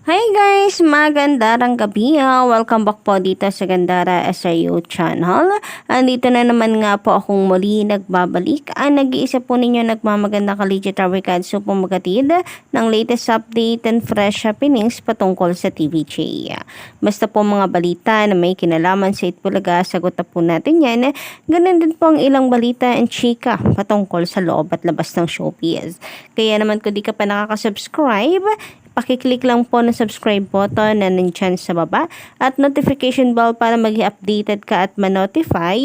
Hi guys! Magandang gabi. Welcome back po dito sa Gandara SRU channel. Andito na naman nga po akong muli nagbabalik. Nag-iisa po ninyo nagmamaganda ka-legit regards po magatid ng latest update and fresh happenings patungkol sa TVJ. Basta po mga balita na may kinalaman sa Itbulaga, sagot na po natin yan. Ganun din po ang ilang balita and chika patungkol sa loob at labas ng showbiz. Kaya naman kung di ka pa nakaka-subscribe, pakiclick lang po ng subscribe button na nandyan sa baba at notification bell para maging updated ka at ma-notify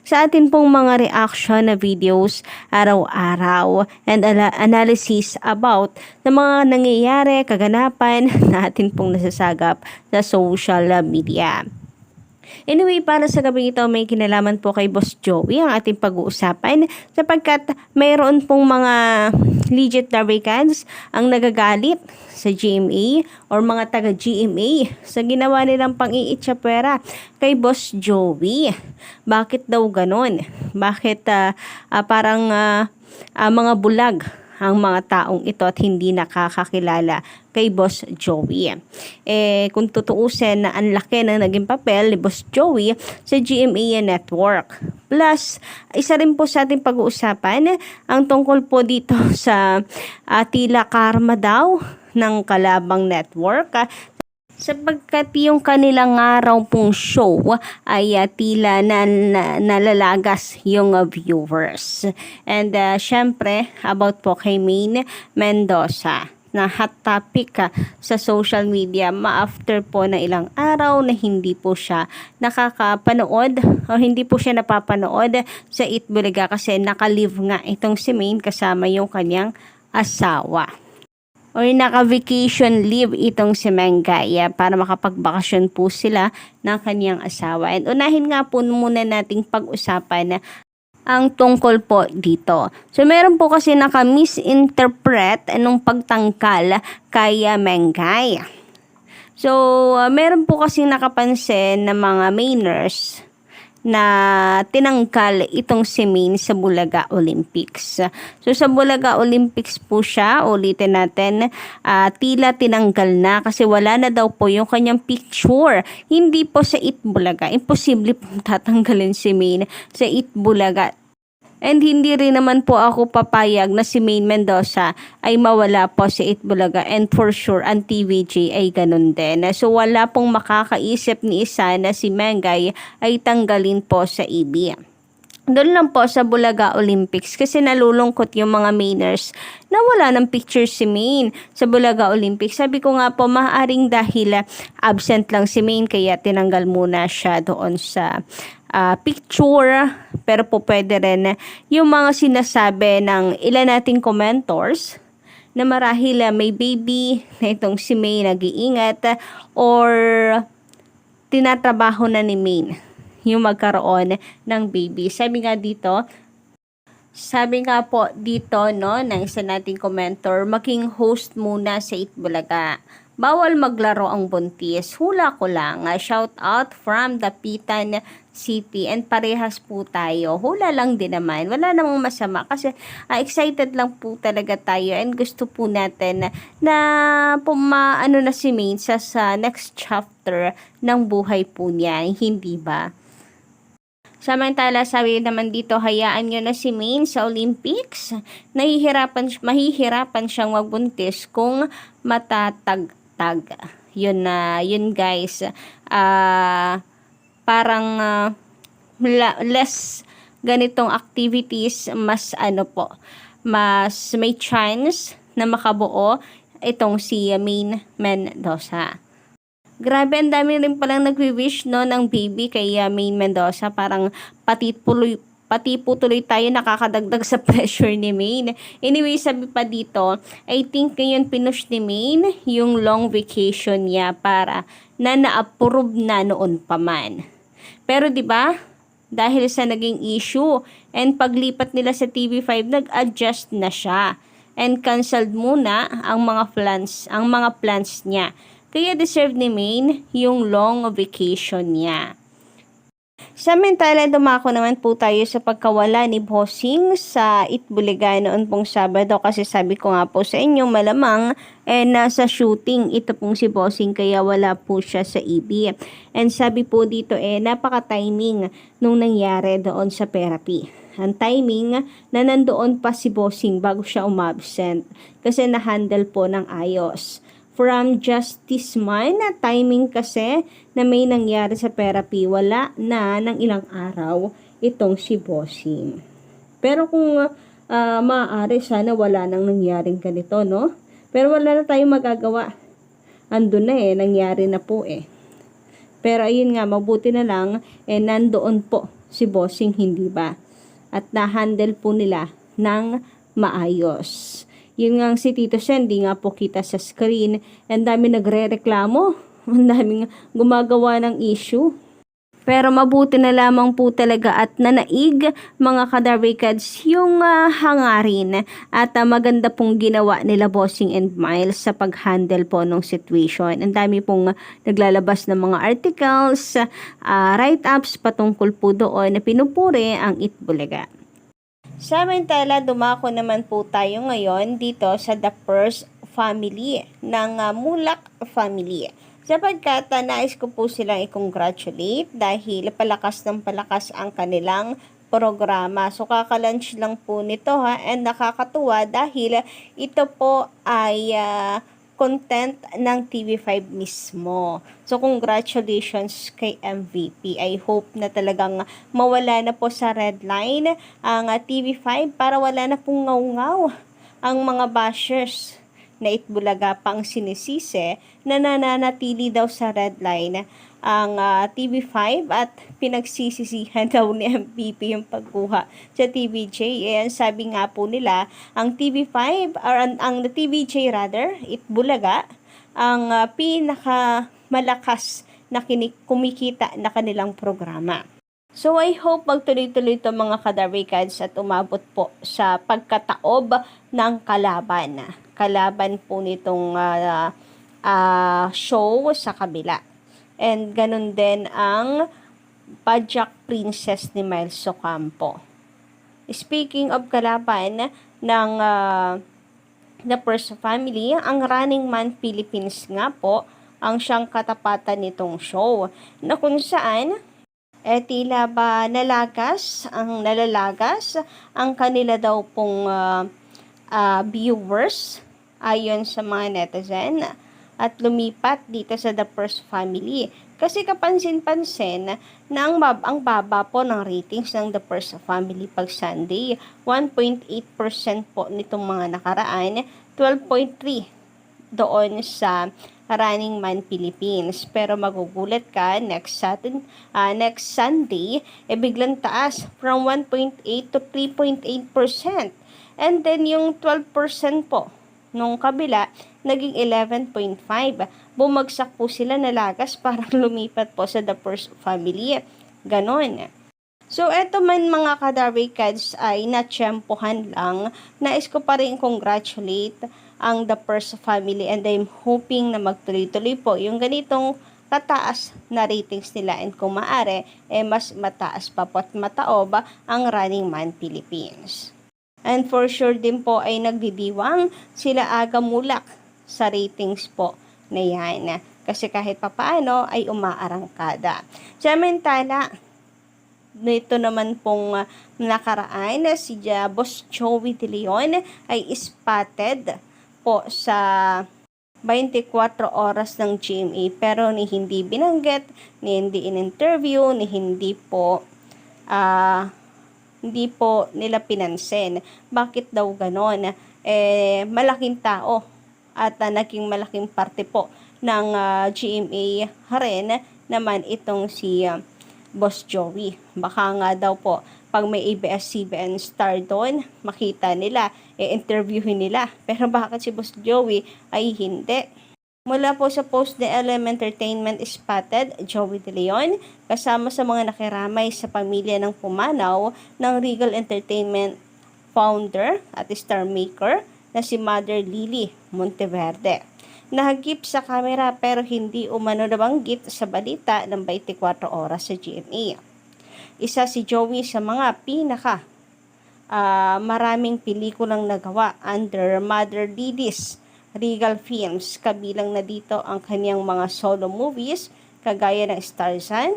sa atin pong mga reaction na videos araw-araw and analysis about sa mga nangyayari, kaganapan na atin pong nasasagap sa social media. Anyway, para sa gabi ito, may kinalaman po kay Boss Joey ang ating pag-uusapan sapagkat mayroon pong mga legit Daricans ang nagagalit sa GMA or mga taga-GMA sa ginawa nilang pang-iitsapwera kay Boss Joey. Bakit daw ganon? Bakit parang mga bulag ang mga taong ito at hindi nakakakilala kay Boss Joey. Kung tutuusin na ang laki ng naging papel ni Boss Joey sa GMA Network. Plus, isa rin po sa ating pag-uusapan ang tungkol po dito sa tila karma daw ng Kalabang Network. Sapagkat yung kanilang araw pong show ay tila nalalagas yung viewers. And syempre, about po kay Maine Mendoza na hot topic sa social media ma-after po na ilang araw na hindi po siya nakakapanood o hindi po siya napapanood sa Itbulaga kasi nakalive nga itong si Maine kasama yung kanyang asawa. Or naka-vacation leave itong si Mengay para makapagbakasyon po sila ng kanyang asawa. And unahin nga po muna nating pag-usapan ang tungkol po dito. So meron po kasi naka-misinterpret anong pagtangkal kay Mengay. So meron po kasi nakapansin na mga Mainers na tinangkal itong si Maine sa Bulaga Olympics. So sa Bulaga Olympics po siya, ulitin natin, tila tinanggal na kasi wala na daw po yung kanyang picture. Hindi po sa Itbulaga. Imposible pong tatanggalin si Maine sa Itbulaga. And hindi rin naman po ako papayag na si Maine Mendoza ay mawala po sa Itbulaga and for sure ang TVJ ay ganun din. So wala pong makakaisip ni isa na si Mengay ay tanggalin po sa EB. Doon lang po sa Bulaga Olympics kasi nalulungkot yung mga Mainers na wala ng picture si Maine sa Bulaga Olympics. Sabi ko nga po, maaaring dahil absent lang si Maine kaya tinanggal muna siya doon sa picture. Pero po pwede rin yung mga sinasabi ng ilan nating commentors na marahil may baby na itong si Maine nag-iingat or tinatrabaho na ni Maine yung magkaroon ng baby. Sabi nga po dito no, ng isa nating commentor, maging host muna sa Itbulaga. Bawal maglaro ang buntis. Hula ko lang. Shout out from Dapitan City. And parehas po tayo. Hula lang din naman. Wala namang masama. Kasi excited lang po talaga tayo. And gusto po natin na pumaano na si Maine sa next chapter ng buhay po niya. Hindi ba? Samantala, sabi naman dito, hayaan nyo na si Maine sa Olympics. Mahihirapan siyang magbuntis kung matatagtag. Yun guys. Parang less ganitong activities, mas mas may chance na makabuo itong si Maine Mendoza. Grabe, ang dami rin palang nagwi-wish no ng baby kay Maine Mendoza. Parang pati po tuloy tayo nakakadagdag sa pressure ni Maine. Anyway, sabi pa dito, I think ngayon pinush ni Maine yung long vacation niya para na-approve na noon pa man. Pero 'di ba? Dahil sa naging issue and paglipat nila sa TV5, nag-adjust na siya and canceled muna ang mga plans niya. Kaya deserve ni Maine yung long vacation niya. Samantala, dumako naman po tayo sa pagkawala ni Bossing sa Itbulaga noon pong Sabado kasi sabi ko nga po sa inyo malamang nasa shooting ito pong si Bossing kaya wala po siya sa EB. And sabi po dito napaka-timing nung nangyari doon sa therapy. Ang timing na nandoon pa si Bossing bago siya umabsent kasi na-handle po ng ayos from Justice Man na timing kasi na may nangyari sa therapy, wala na ng ilang araw itong si Bossing. Pero kung maaari, sana wala nang nangyaring ganito, no? Pero wala na tayong magagawa. Andun na nangyari na po Pero ayun nga, mabuti na lang, nandoon po si Bossing, hindi ba? At na-handle po nila ng maayos. Yun nga si Tito Sen, di nga po kita sa screen. Ang dami nagre-reklamo. Ang daming gumagawa ng issue. Pero mabuti na lamang po talaga at nanaig mga kadarikads yung hangarin at maganda pong ginawa nila Bossing and Miles sa pag-handle po ng situation. Ang dami pong naglalabas ng mga articles, write-ups patungkol po doon na pinupuri ang Itbulaga. Samantala, dumako naman po tayo ngayon dito sa The First Family ng Mulak Family. Sapagkat nais ko po silang i-congratulate dahil palakas ng palakas ang kanilang programa. So kakalunch lang po nito and nakakatuwa dahil ito po ay content ng TV5 mismo. So, congratulations kay MVP. I hope na talagang mawala na po sa red line ang TV5 para wala na pong ngaw-ngaw ang mga bashers na Itbulaga pang sinisisi na nananatili daw sa red line ang TV5 at pinagsisisihan daw ni MVP yung pagkuha sa TVJ. Ayan, sabi nga po nila, ang TV5 or ang TVJ rather, Itbulaga, ang pinakamalakas na kumikita na kanilang programa. So I hope magtuloy-tuloy ito mga kadarikads at umabot po sa pagkataob ng kalaban. Kalaban po nitong show sa kabila. And ganun din ang Pajak Princess ni Miles Ocampo. Speaking of kalaban ng The First Family, ang Running Man Philippines nga po ang siyang katapatan nitong show na kung saan tila ba nalalagas ang kanila daw pong viewers ayon sa mga netizen at lumipat dito sa The First Family. Kasi kapansin-pansin na ang baba po ng ratings ng The First Family pag Sunday. 1.8% po nitong mga nakaraan, 12.3% doon sa Running Man Philippines. Pero magugulat ka, next Sunday, biglang taas from 1.8 to 3.8%. And then yung 12% po nung kabila, naging 11.5. Bumagsak po sila, nalagas, parang lumipat po sa The First Family. Ganon. So, eto man mga kadarikads ay natsyempohan lang. Nais ko pa rin congratulate ang The First Family and I'm hoping na magtuloy-tuloy po yung ganitong kataas na ratings nila and kung maaari, mas mataas pa po at mataob ang Running Man Philippines. And for sure din po ay nagdidiwang sila Aga Mulak sa ratings po na yan. Kasi kahit papaano ay umaarangkada. Samantala, nito naman pong nakaraan na si Boss Joey De Leon ay spotted po sa 24 oras ng GMA pero ni hindi binanggit, ni hindi in-interview, ni hindi po nila pinansin. Bakit daw ganon? Malaking tao at naging malaking parte po ng GMA rin naman itong si Boss Joey. Baka nga daw po pag may ABS-CBN star doon, makita nila, interviewin nila. Pero bakit si Boss Joey ay hindi? Mula po sa post ni LM Entertainment spotted Joey De Leon kasama sa mga nakiramay sa pamilya ng pumanaw ng Regal Entertainment founder at star maker na si Mother Lily Monteverde. Nahagip sa kamera pero hindi umano nabanggit sa balita ng 24 oras sa GMA. Isa si Joey sa mga maraming pelikulang nagawa under Mother Didis Regal Films. Kabilang na dito ang kanyang mga solo movies kagaya ng Tarzan,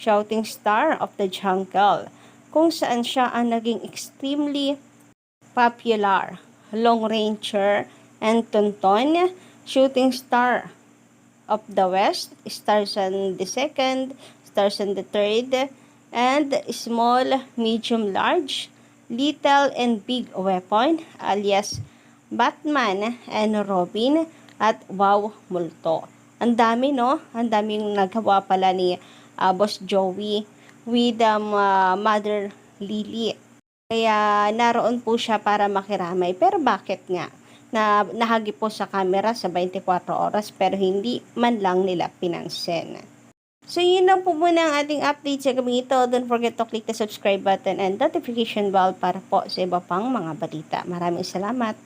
Shouting Star of the Jungle, kung saan siya ang naging extremely popular, Long Ranger, and Tonton, Shooting Star of the West, Tarzan the Second, Tarzan the Third, and Small, Medium, Large, Little and Big Weapon, alias Batman and Robin, at Wow Multo. Ang dami, no? Ang daming nagawa pala ni Boss Joey with Mother Lily. Kaya naroon po siya para makiramay. Pero bakit nga? Nahagi po sa camera sa 24 oras pero hindi man lang nila pinansin. So, yun lang po muna ang ating update sa gabi ito. Don't forget to click the subscribe button and notification bell para po sa iba pang mga balita. Maraming salamat.